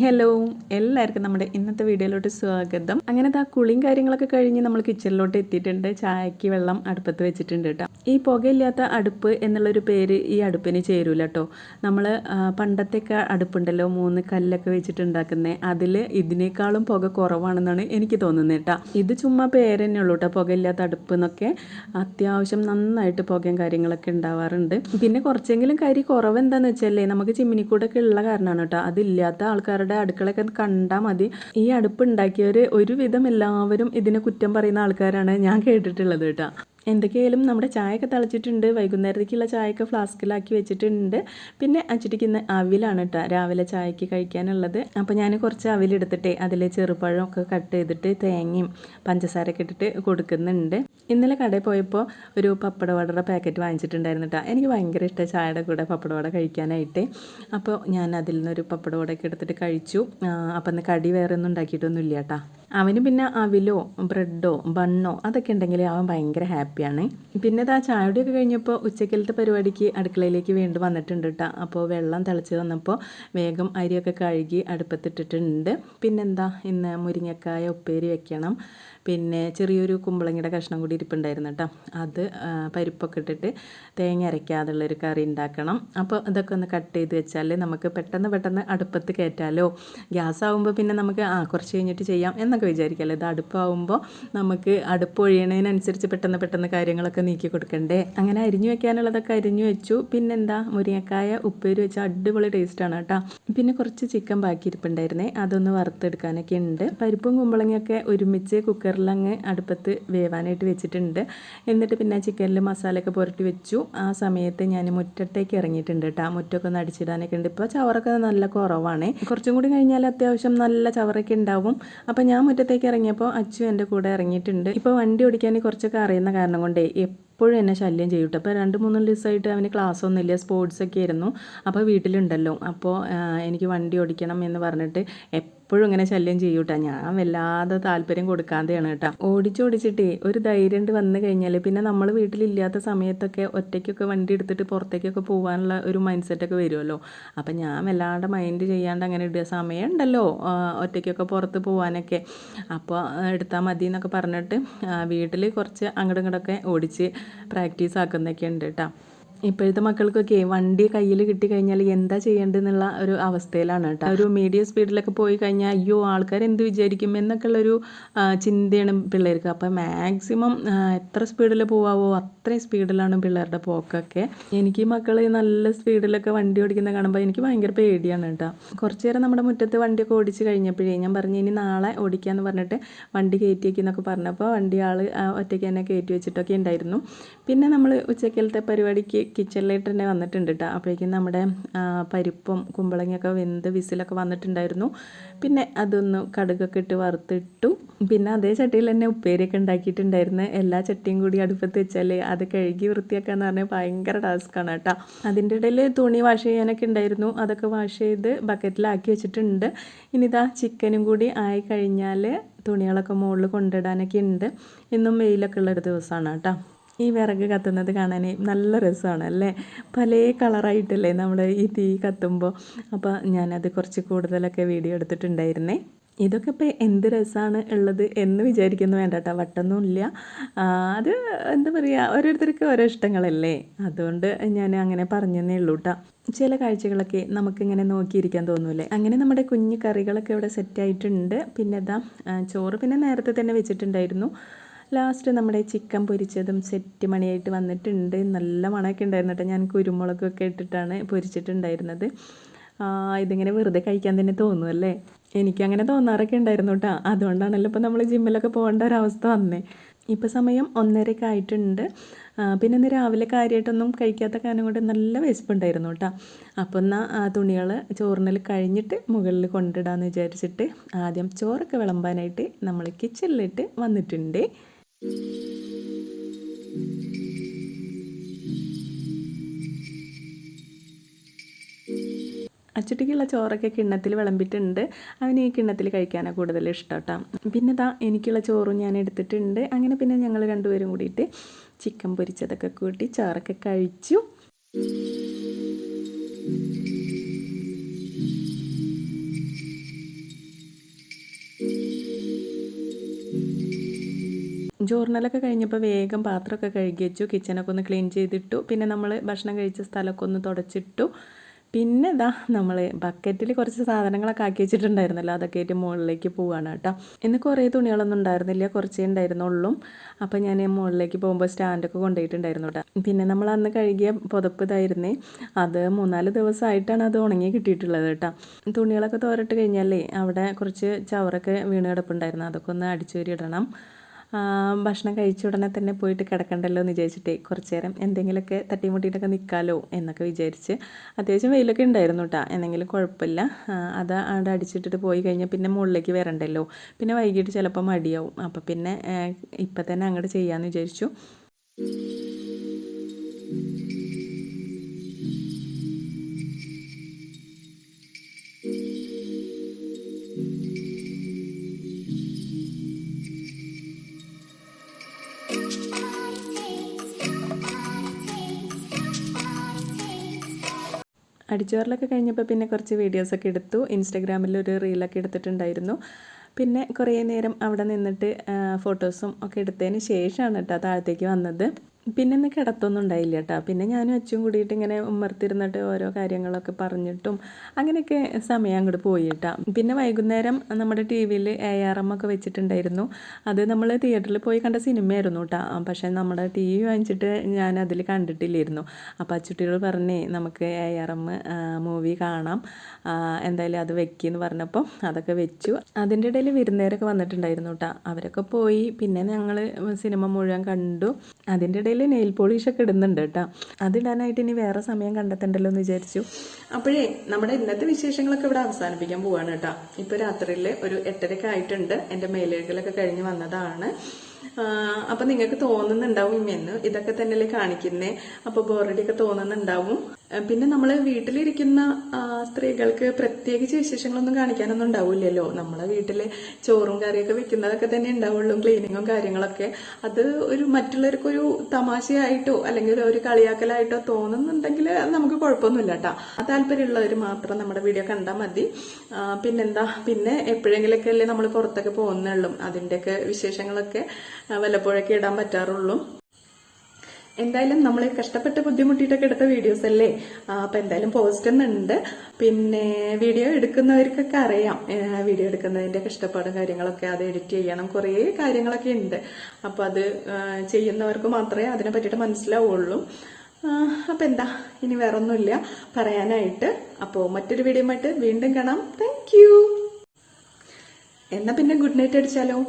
Hello, എല്ലാവർക്കും നമ്മുടെ ഇന്നത്തെ വീഡിയോയിലോട്ട് സ്വാഗതം. അങ്ങനെ ആ കുളിയും കാര്യങ്ങളൊക്കെ കഴിഞ്ഞ് നമ്മൾ കിച്ചണിലോട്ട് എത്തിയിട്ടുണ്ട്. ചായക്ക് വെള്ളം അടുപ്പത്ത് വെച്ചിട്ടുണ്ട് കേട്ടോ. ഈ പുകയില്ലാത്ത അടുപ്പ് എന്നുള്ളൊരു പേര് ഈ അടുപ്പിന് ചേരൂല കേട്ടോ. നമ്മൾ പണ്ടത്തെയൊക്കെ അടുപ്പുണ്ടല്ലോ, 3 കല്ലൊക്കെ വെച്ചിട്ട് ഉണ്ടാക്കുന്നത്, അതിൽ ഇതിനേക്കാളും പുക കുറവാണെന്നാണ് എനിക്ക് തോന്നുന്നത് കേട്ടോ. ഇത് ചുമ്മാ പേര് തന്നെ ഉള്ളൂ കേട്ടോ, പുകയില്ലാത്ത അടുപ്പ് എന്നൊക്കെ. അത്യാവശ്യം നന്നായിട്ട് പുകയും കാര്യങ്ങളൊക്കെ ഉണ്ടാവാറുണ്ട്. പിന്നെ കുറച്ചെങ്കിലും കരി കുറവ് എന്താണെന്ന് വെച്ചാലേ, നമുക്ക് ചിമ്മിനിക്കൂടൊക്കെ ഉള്ള കാരണമാണ് കേട്ടോ. അതില്ലാത്ത ആൾക്കാരുടെ അടുക്കളയൊക്കെ കണ്ടാൽ മതി. ഈ അടുപ്പ് ഉണ്ടാക്കിയവർ ഒരുവിധം എല്ലാവരും ഇതിനെ കുറ്റം പറയുന്ന ആൾക്കാരാണ് ഞാൻ കേട്ടിട്ടുള്ളത് കേട്ടോ. എന്തൊക്കെയായാലും നമ്മുടെ ചായയൊക്കെ തിളച്ചിട്ടുണ്ട്. വൈകുന്നേരത്തേക്കുള്ള ചായയൊക്കെ ഫ്ലാസ്കിലാക്കി വെച്ചിട്ടുണ്ട്. പിന്നെ അച്ചിട്ടിക്കുന്ന അവിലാണ് കേട്ടോ രാവിലെ ചായക്ക് കഴിക്കാനുള്ളത്. അപ്പോൾ ഞാൻ കുറച്ച് അവിലെടുത്തിട്ട് അതിൽ ചെറുപഴമൊക്കെ കട്ട് ചെയ്തിട്ട് തേങ്ങയും പഞ്ചസാരയൊക്കെ ഇട്ടിട്ട് കൊടുക്കുന്നുണ്ട്. ഇന്നലെ കടയിൽ പോയപ്പോൾ ഒരു പപ്പട വടയുടെ പാക്കറ്റ് വാങ്ങിച്ചിട്ടുണ്ടായിരുന്നു കേട്ടോ. എനിക്ക് ഭയങ്കര ഇഷ്ടമാണ് ചായയുടെ കൂടെ പപ്പട വട കഴിക്കാനായിട്ട്. അപ്പോൾ ഞാൻ അതിൽ നിന്നൊരു പപ്പട വടയൊക്കെ എടുത്തിട്ട് കഴിച്ചു. അപ്പം ഇന്ന് കടി വേറെ ഒന്നും ഉണ്ടാക്കിയിട്ടൊന്നും ഇല്ല കേട്ടോ. അവന് പിന്നെ അവിലോ ബ്രെഡോ ബണ്ണോ അതൊക്കെ ഉണ്ടെങ്കിൽ അവൻ ഭയങ്കര ഹാപ്പിയാണ്. പിന്നെ ഇതാ ചായയുടെയൊക്കെ കഴിഞ്ഞപ്പോൾ ഉച്ചക്കലത്തെ പരിപാടിക്ക് അടുക്കളയിലേക്ക് വീണ്ടും വന്നിട്ടുണ്ട് കേട്ടോ. അപ്പോൾ വെള്ളം തിളച്ച് വന്നപ്പോൾ വേഗം അരിയൊക്കെ കഴുകി അടുപ്പത്തിട്ടിട്ടുണ്ട്. പിന്നെന്താ, ഇന്ന് മുരിങ്ങക്കായ ഉപ്പേരി വെക്കണം. പിന്നെ ചെറിയൊരു കുമ്പളങ്ങിയുടെ കഷ്ണം കൂടി ഇരിപ്പുണ്ടായിരുന്നു കേട്ടോ. അത് പരിപ്പൊക്കെ ഇട്ടിട്ട് തേങ്ങ അരയ്ക്കാതുള്ളൊരു കറി ഉണ്ടാക്കണം. അപ്പോൾ ഇതൊക്കെ ഒന്ന് കട്ട് ചെയ്ത് വെച്ചാൽ നമുക്ക് പെട്ടെന്ന് അടുപ്പത്ത് കയറ്റാലോ. ഗ്യാസ് ആകുമ്പോൾ പിന്നെ നമുക്ക് കുറച്ച് കഴിഞ്ഞിട്ട് ചെയ്യാം എന്നൊക്കെ വിചാരിക്കാമല്ലോ. ഇത് അടുപ്പാകുമ്പോൾ നമുക്ക് അടുപ്പ് ഒഴിയണതിനനുസരിച്ച് പെട്ടെന്ന് കാര്യങ്ങളൊക്കെ നീക്കി കൊടുക്കണ്ടേ. അങ്ങനെ അരിഞ്ഞു വെക്കാനുള്ളതൊക്കെ അരിഞ്ഞു വെച്ചു. പിന്നെന്താ, മുരിങ്ങക്കായ ഉപ്പേരി വെച്ചാൽ അടിപൊളി ടേസ്റ്റാണ് കേട്ടോ. പിന്നെ കുറച്ച് ചിക്കൻ ബാക്കി ഇരിപ്പുണ്ടായിരുന്നേ, അതൊന്ന് വറുത്തെടുക്കാനൊക്കെ ഉണ്ട്. പരിപ്പും കുമ്പളങ്ങയൊക്കെ ഒരുമിച്ച് കുക്കറിലങ്ങ് അടുപ്പത്ത് വേവാനായിട്ട് വെച്ചിട്ടുണ്ട്. എന്നിട്ട് പിന്നെ ചിക്കനിൽ മസാലയൊക്കെ പുരട്ടി വെച്ചു. ആ സമയത്ത് ഞാൻ മുറ്റത്തേക്ക് ഇറങ്ങിയിട്ടുണ്ട് കേട്ടോ. മുറ്റമൊക്കെ ഒന്ന് അടിച്ചിടാനൊക്കെ ഉണ്ട്. ഇപ്പോൾ ചവറൊക്കെ നല്ല കുറവാണ്. കുറച്ചും കൂടി കഴിഞ്ഞാൽ അത്യാവശ്യം നല്ല ചവറൊക്കെ ഉണ്ടാവും. അപ്പോൾ ഞാൻ മുറ്റത്തേക്ക് ഇറങ്ങിയപ്പോൾ അച്ചു എൻ്റെ കൂടെ ഇറങ്ങിയിട്ടുണ്ട്. ഇപ്പോൾ വണ്ടി ഓടിക്കാൻ കുറച്ചൊക്കെ അറിയുന്ന കാരണം കൊണ്ടേ എപ്പോഴും എന്നെ ശല്യം ചെയ്യും. അപ്പോൾ 2-3 ദിവസമായിട്ട് അവന് ക്ലാസ് ഒന്നുമില്ല, സ്പോർട്സൊക്കെ ആയിരുന്നു. അപ്പോൾ വീട്ടിലുണ്ടല്ലോ. അപ്പോൾ എനിക്ക് വണ്ടി ഓടിക്കണം എന്ന് പറഞ്ഞിട്ട് എപ്പോഴും ഇങ്ങനെ ശല്യം ചെയ്യൂട്ടാ. ഞാൻ വല്ലാതെ താല്പര്യം കൊടുക്കാതെയാണ് കേട്ടോ. ഓടിച്ചിട്ടേ ഒരു ധൈര്യം വന്നു കഴിഞ്ഞാൽ പിന്നെ നമ്മൾ വീട്ടിലില്ലാത്ത സമയത്തൊക്കെ ഒറ്റയ്ക്കൊക്കെ വണ്ടി എടുത്തിട്ട് പുറത്തേക്കൊക്കെ പോകാനുള്ള ഒരു മൈൻഡ് സെറ്റൊക്കെ വരുമല്ലോ. അപ്പം ഞാൻ വല്ലാണ്ട് മൈൻഡ് ചെയ്യാണ്ട് അങ്ങനെ ഇടുക. സമയമുണ്ടല്ലോ ഒറ്റയ്ക്കൊക്കെ പുറത്ത് പോകാനൊക്കെ, അപ്പോൾ എടുത്താൽ മതി എന്നൊക്കെ പറഞ്ഞിട്ട് വീട്ടിൽ കുറച്ച് അങ്ങോട്ടും ഇങ്ങോട്ടൊക്കെ ഓടിച്ച് പ്രാക്ടീസ് ആക്കുന്നൊക്കെ ഉണ്ട് കേട്ടോ. ഇപ്പോഴത്തെ മക്കൾക്കൊക്കെ വണ്ടി കയ്യിൽ കിട്ടിക്കഴിഞ്ഞാൽ എന്താ ചെയ്യേണ്ടതെന്നുള്ള ഒരു അവസ്ഥയിലാണ് കേട്ടോ. ഒരു മീഡിയം സ്പീഡിലൊക്കെ പോയി കഴിഞ്ഞാൽ അയ്യോ ആൾക്കാർ എന്ത് വിചാരിക്കും എന്നൊക്കെ ഉള്ളൊരു ചിന്തയാണ് പിള്ളേർക്ക്. അപ്പോൾ മാക്സിമം എത്ര സ്പീഡിൽ പോവാമോ അത്രയും സ്പീഡിലാണ് പിള്ളേരുടെ പോക്കൊക്കെ. എനിക്ക് മക്കൾ നല്ല സ്പീഡിലൊക്കെ വണ്ടി ഓടിക്കുന്ന കാണുമ്പോൾ എനിക്ക് ഭയങ്കര പേടിയാണ് കേട്ടോ. കുറച്ച് നേരം നമ്മുടെ മുറ്റത്ത് വണ്ടിയൊക്കെ ഓടിച്ച് കഴിഞ്ഞപ്പോഴേ ഞാൻ പറഞ്ഞു ഇനി നാളെ ഓടിക്കാമെന്ന് പറഞ്ഞിട്ട് വണ്ടി കയറ്റിയേക്കെന്നൊക്കെ പറഞ്ഞപ്പോൾ വണ്ടി ആൾ ഒറ്റയ്ക്ക് തന്നെ കയറ്റി വെച്ചിട്ടൊക്കെ ഉണ്ടായിരുന്നു. പിന്നെ നമ്മൾ ഉച്ചക്കലത്തെ പരിപാടിക്ക് കിച്ചണിലേക്ക് തന്നെ വന്നിട്ടുണ്ട് കേട്ടോ. അപ്പോഴേക്കും നമ്മുടെ പരിപ്പും കുമ്പളങ്ങയൊക്കെ വെന്ത് വിസിലൊക്കെ വന്നിട്ടുണ്ടായിരുന്നു. പിന്നെ അതൊന്ന് കടുകൊക്കെ ഇട്ട് വറുത്തിട്ടു. പിന്നെ അതേ ചട്ടിയിൽ തന്നെ ഉപ്പേരിയൊക്കെ ഉണ്ടാക്കിയിട്ടുണ്ടായിരുന്നു. എല്ലാ ചട്ടിയും കൂടി അടുപ്പത്ത് വെച്ചാൽ അത് കഴുകി വൃത്തിയാക്കാന്ന് പറഞ്ഞാൽ ഭയങ്കര ടാസ്ക്കാണ് കേട്ടോ. അതിൻ്റെ ഇടയിൽ തുണി വാഷ് ചെയ്യാനൊക്കെ ഉണ്ടായിരുന്നു. അതൊക്കെ വാഷ് ചെയ്ത് ബക്കറ്റിലാക്കി വെച്ചിട്ടുണ്ട്. ഇനിതാ ചിക്കനും കൂടി ആയി കഴിഞ്ഞാൽ തുണികളൊക്കെ മുകളിൽ കൊണ്ടിടാനൊക്കെ ഉണ്ട്. ഇന്നും വെയിലൊക്കെ ഉള്ളൊരു ദിവസമാണ് കേട്ടോ. ഈ വിറക് കത്തുന്നത് കാണാൻ നല്ല രസമാണ് അല്ലേ. പല കളറായിട്ടല്ലേ നമ്മൾ ഈ തീ കത്തുമ്പോൾ. അപ്പോൾ ഞാനത് കുറച്ച് കൂടുതലൊക്കെ വീഡിയോ എടുത്തിട്ടുണ്ടായിരുന്നേ. ഇതൊക്കെ ഇപ്പോൾ എന്ത് രസമാണ് ഉള്ളത് എന്ന് വിചാരിക്കുന്നു വേണ്ട കേട്ടോ. വട്ടൊന്നുമില്ല. അത് എന്താ പറയുക, ഓരോരുത്തർക്ക് ഓരോ ഇഷ്ടങ്ങളല്ലേ. അതുകൊണ്ട് ഞാൻ അങ്ങനെ പറഞ്ഞതേ ഉള്ളൂ കേട്ടോ. ചില കാഴ്ചകളൊക്കെ നമുക്കിങ്ങനെ നോക്കിയിരിക്കാൻ തോന്നൂലേ. അങ്ങനെ നമ്മുടെ കുഞ്ഞു കറികളൊക്കെ ഇവിടെ സെറ്റായിട്ടുണ്ട്. പിന്നെ ഇതാ ചോറ് പിന്നെ നേരത്തെ തന്നെ വെച്ചിട്ടുണ്ടായിരുന്നു. ലാസ്റ്റ് നമ്മുടെ ചിക്കൻ പൊരിച്ചതും സെറ്റ് മണിയായിട്ട് വന്നിട്ടുണ്ട്. നല്ല മണമൊക്കെ ഉണ്ടായിരുന്നു കേട്ടോ. ഞാൻ കുരുമുളകൊക്കെ ഇട്ടിട്ടാണ് പൊരിച്ചിട്ടുണ്ടായിരുന്നത്. ഇതിങ്ങനെ വെറുതെ കഴിക്കാൻ തന്നെ തോന്നുമല്ലേ. എനിക്കങ്ങനെ തോന്നാറൊക്കെ ഉണ്ടായിരുന്നു കേട്ടോ. അതുകൊണ്ടാണല്ലോ ഇപ്പോൾ നമ്മൾ ജിമ്മിലൊക്കെ പോകേണ്ട ഒരവസ്ഥ വന്നേ. ഇപ്പോൾ സമയം 1:30 ആയിട്ടുണ്ട്. പിന്നെ ഇന്ന് രാവിലെ കാര്യമായിട്ടൊന്നും കഴിക്കാത്ത കാരണം കൊണ്ട് നല്ല വിശപ്പുണ്ടായിരുന്നു കേട്ടോ. അപ്പോൾ എന്നാൽ തുണികൾ ചോറിനൽ കഴിഞ്ഞിട്ട് മുകളിൽ കൊണ്ടിടാമെന്ന് വിചാരിച്ചിട്ട് ആദ്യം ചോറൊക്കെ വിളമ്പാനായിട്ട് നമ്മൾ കിച്ചണിലിട്ട് വന്നിട്ടുണ്ട്. അച്ചുട്ടിക്കുള്ള ചോറൊക്കെ കിണ്ണത്തിൽ വിളമ്പിയിട്ടുണ്ട്. അവന് ഈ കിണ്ണത്തിൽ കഴിക്കാനാണ് കൂടുതൽ ഇഷ്ടം കേട്ടോ. പിന്നെ ഇതാ എനിക്കുള്ള ചോറും ഞാൻ എടുത്തിട്ടുണ്ട്. അങ്ങനെ പിന്നെ ഞങ്ങൾ രണ്ടുപേരും കൂടിയിട്ട് ചിക്കൻ പൊരിച്ചതൊക്കെ കൂട്ടി ചോറൊക്കെ കഴിച്ചു. ചോറിനലൊക്കെ കഴിഞ്ഞപ്പോൾ വേഗം പാത്രമൊക്കെ കഴുകി വെച്ചു, കിച്ചണൊക്കെ ഒന്ന് ക്ലീൻ ചെയ്തിട്ടു. പിന്നെ നമ്മൾ ഭക്ഷണം കഴിച്ച സ്ഥലമൊക്കെ ഒന്ന് തുടച്ചിട്ടു. പിന്നെ ഇതാ നമ്മൾ ബക്കറ്റിൽ കുറച്ച് സാധനങ്ങളൊക്കെ ആക്കി വെച്ചിട്ടുണ്ടായിരുന്നല്ലോ, അതൊക്കെ ആയിട്ട് മുകളിലേക്ക് പോവുകയാണ് കേട്ടോ. ഇന്ന് കുറേ തുണികളൊന്നും ഉണ്ടായിരുന്നില്ല, കുറച്ചേ ഉണ്ടായിരുന്നുള്ളൂ. അപ്പോൾ ഞാൻ മുകളിലേക്ക് പോകുമ്പോൾ സ്റ്റാൻഡൊക്കെ കൊണ്ടുപോയിട്ടുണ്ടായിരുന്നു കേട്ടോ. പിന്നെ നമ്മൾ അന്ന് കഴുകിയ പുതപ്പ് ഇതായിരുന്നേ, അത് 3-4 ദിവസമായിട്ടാണ് അത് ഉണങ്ങി കിട്ടിയിട്ടുള്ളത് കേട്ടോ. തുണികളൊക്കെ തോരട്ട് കഴിഞ്ഞാലേ അവിടെ കുറച്ച് ചവറൊക്കെ വീണ് കിടപ്പുണ്ടായിരുന്നു, അതൊക്കെ ഒന്ന് അടിച്ചോരി ഇടണം. ഭക്ഷണം കഴിച്ച ഉടനെ തന്നെ പോയിട്ട് കിടക്കണ്ടല്ലോ എന്ന് വിചാരിച്ചിട്ടേ കുറച്ച് നേരം എന്തെങ്കിലുമൊക്കെ തട്ടിമുട്ടിയിട്ടൊക്കെ നിൽക്കാമല്ലോ എന്നൊക്കെ വിചാരിച്ച്. അത്യാവശ്യം വെയിലൊക്കെ ഉണ്ടായിരുന്നു കേട്ടോ, എന്തെങ്കിലും കുഴപ്പമില്ല. അത് അവിടെ അടിച്ചിട്ടിട്ട് പോയി കഴിഞ്ഞാൽ പിന്നെ മുകളിലേക്ക് വരണ്ടല്ലോ, പിന്നെ വൈകിട്ട് ചിലപ്പോൾ മടിയാവും. അപ്പോൾ പിന്നെ ഇപ്പം തന്നെ അങ്ങോട്ട് ചെയ്യാമെന്ന് വിചാരിച്ചു. അടിച്ചോറിലൊക്കെ കഴിഞ്ഞപ്പോൾ പിന്നെ കുറച്ച് വീഡിയോസൊക്കെ എടുത്തു. ഇൻസ്റ്റാഗ്രാമിൽ ഒരു റീലൊക്കെ എടുത്തിട്ടുണ്ടായിരുന്നു. പിന്നെ കുറേ നേരം അവിടെ നിന്നിട്ട് ഫോട്ടോസും ഒക്കെ എടുത്തതിന് ശേഷമാണ് കേട്ടോ താഴത്തേക്ക് വന്നത്. പിന്നെ ഇന്ന് കിടത്തൊന്നും ഉണ്ടായില്ല കേട്ടോ. പിന്നെ ഞാനും അച്ഛനും കൂടിയിട്ട് ഇങ്ങനെ ഉമ്മർത്തിരുന്നിട്ട് ഓരോ കാര്യങ്ങളൊക്കെ പറഞ്ഞിട്ടും അങ്ങനെയൊക്കെ സമയം അങ്ങോട്ട് പോയി കേട്ടോ. പിന്നെ വൈകുന്നേരം നമ്മുടെ ടി വിയിൽ ARM ഒക്കെ വെച്ചിട്ടുണ്ടായിരുന്നു. അത് നമ്മൾ തിയേറ്ററിൽ പോയി കണ്ട സിനിമയായിരുന്നു കേട്ടോ. പക്ഷേ നമ്മുടെ TV വാങ്ങിച്ചിട്ട് ഞാൻ അതിൽ കണ്ടിട്ടില്ലായിരുന്നു. അപ്പോൾ അച്ചുട്ടികൾ പറഞ്ഞേ നമുക്ക് ARM മൂവി കാണാം, എന്തായാലും അത് വെക്കിയെന്ന് പറഞ്ഞപ്പോൾ അതൊക്കെ വെച്ചു. അതിൻ്റെ ഇടയിൽ വിരുന്നേരൊക്കെ വന്നിട്ടുണ്ടായിരുന്നു കേട്ടോ. അവരൊക്കെ പോയി. പിന്നെ ഞങ്ങൾ സിനിമ മുഴുവൻ കണ്ടു. അതിൻ്റെ ഇടയിൽ നെയിൽ പോളിഷൊക്കെ ഇടുന്നുണ്ട് കേട്ടോ. അതിടാനായിട്ട് ഇനി വേറെ സമയം കണ്ടെത്തണ്ടല്ലോ എന്ന് വിചാരിച്ചു. അപ്പോഴേ നമ്മുടെ ഇന്നത്തെ വിശേഷങ്ങളൊക്കെ ഇവിടെ അവസാനിപ്പിക്കാൻ പോവാണ് കേട്ടോ. ഇപ്പോൾ രാത്രിയിൽ ഒരു 8:30 ആയിട്ടുണ്ട്. എൻ്റെ മേലേക്കലൊക്കെ കഴിഞ്ഞ് വന്നതാണ്. അപ്പം നിങ്ങൾക്ക് തോന്നുന്നുണ്ടാവും ഇമ്മെന്ന് ഇതൊക്കെ തന്നെയല്ലേ കാണിക്കുന്നേ, അപ്പോൾ ബോറടിയൊക്കെ തോന്നുന്നുണ്ടാവും. പിന്നെ നമ്മൾ വീട്ടിലിരിക്കുന്ന സ്ത്രീകൾക്ക് പ്രത്യേകിച്ച് വിശേഷങ്ങളൊന്നും കാണിക്കാനൊന്നും ഉണ്ടാവില്ലല്ലോ. നമ്മളെ വീട്ടിൽ ചോറും കറിയൊക്കെ വെക്കുന്നതൊക്കെ തന്നെ ഉണ്ടാവുള്ളൂ, ക്ലീനിങ്ങും കാര്യങ്ങളൊക്കെ. അത് ഒരു മറ്റുള്ളവർക്കൊരു തമാശയായിട്ടോ അല്ലെങ്കിൽ ഒരു കളിയാക്കലായിട്ടോ തോന്നുന്നുണ്ടെങ്കിൽ നമുക്ക് കുഴപ്പമൊന്നുമില്ല കേട്ടോ. താല്പര്യമുള്ളവർ മാത്രം നമ്മുടെ വീഡിയോ കണ്ടാൽ മതി. പിന്നെന്താ, പിന്നെ എപ്പോഴെങ്കിലൊക്കെ അല്ലേ നമ്മൾ പുറത്തൊക്കെ പോകുന്നുള്ളൂ, അതിൻ്റെയൊക്കെ വിശേഷങ്ങളൊക്കെ വല്ലപ്പോഴൊക്കെ ഇടാൻ പറ്റാറുള്ളൂ. എന്തായാലും നമ്മൾ കഷ്ടപ്പെട്ട് ബുദ്ധിമുട്ടിയിട്ടൊക്കെ എടുത്ത വീഡിയോസ് അല്ലേ, അപ്പം എന്തായാലും പോസ്റ്റ് ചെയ്യുന്നുണ്ട്. പിന്നെ വീഡിയോ എടുക്കുന്നവർക്കൊക്കെ അറിയാം, വീഡിയോ എടുക്കുന്നതിൻ്റെ കഷ്ടപ്പാടും കാര്യങ്ങളൊക്കെ, അത് എഡിറ്റ് ചെയ്യണം, കുറേ കാര്യങ്ങളൊക്കെ ഉണ്ട്. അപ്പോൾ അത് ചെയ്യുന്നവർക്ക് മാത്രമേ അതിനെ പറ്റിയിട്ട് മനസ്സിലാവുള്ളൂ. അപ്പം എന്താ, ഇനി വേറെ ഒന്നുമില്ല പറയാനായിട്ട്. അപ്പോൾ മറ്റൊരു വീഡിയോ ആയിട്ട് വീണ്ടും കാണാം. Thank you. എന്നാൽ പിന്നെ ഗുഡ് നൈറ്റ് അടിച്ചാലോ.